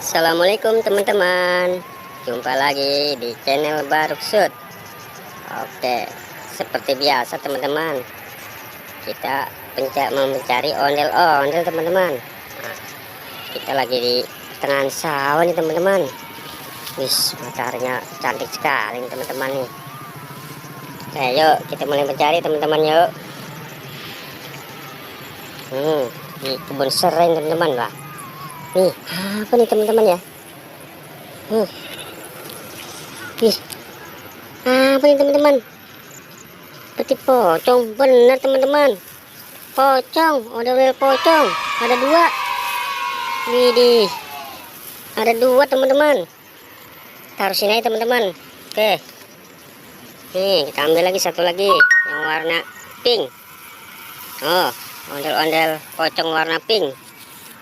Assalamualaikum teman-teman, jumpa lagi di channel Baruk Shoot. Oke, seperti biasa teman-teman, kita mencari ondel-ondel teman-teman. Nah, kita lagi di pertengahan sawah nih teman-teman. Wis, mataharinya cantik sekali nih teman-teman nih. Yuk kita mulai mencari teman-teman yuk. Di kebun serai teman-teman lah. Nih, apa nih teman-teman ya? Ih, apa nih teman-teman? Seperti pocong, benar teman-teman. Pocong, ondel pocong. Ada dua. Widih, ada dua teman-teman. Taruh sini aja teman-teman. Oke. Nih, kita ambil lagi satu lagi yang warna pink. Oh, ondel-ondel pocong warna pink.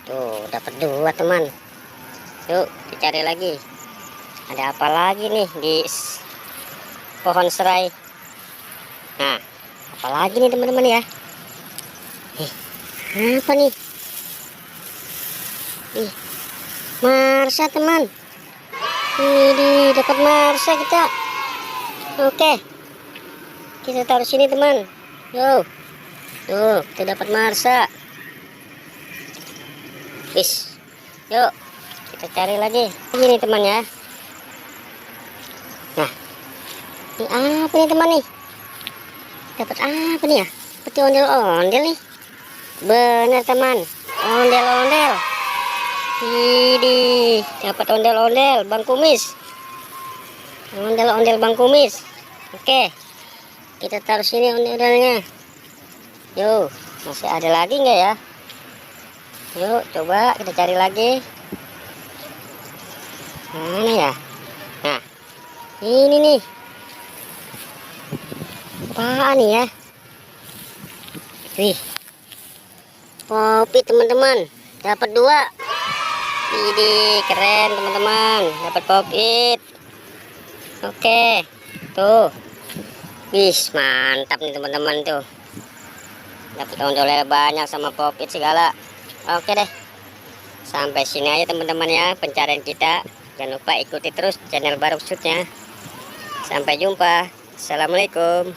Tuh, dapat dua teman. Yuk, dicari lagi. Ada apa lagi nih di pohon serai? Nah, apa lagi nih teman-teman ya? Apa nih? Marsa teman. Ini dapat marsa kita. Oke, kita taruh sini teman. Yo, tuh kita dapat marsa. Wis, yuk kita cari lagi. Ini teman ya. Nah, ini apa nih teman nih? Dapat apa nih ya? Seperti ondel-ondel nih. Bener teman, ondel-ondel. Ini dapat ondel-ondel Bang Kumis. Ondel-ondel Bang Kumis. Oke, kita taruh sini ondel-ondelnya. Yuk, masih ada lagi nggak ya? Yuk, coba kita cari lagi. Mana ya? Nah, ini nih. Apaan nih ya? Wih, kopi teman-teman. Dapat dua. Ini keren teman-teman. Dapat popit. Oke, tuh. Wih, mantap nih teman-teman tuh. Dapat ondel banyak sama popit segala. Oke deh. Sampai sini aja teman-teman ya pencarian kita. Jangan lupa ikuti terus channel Baruk Shoot-nya. Sampai jumpa. Assalamualaikum.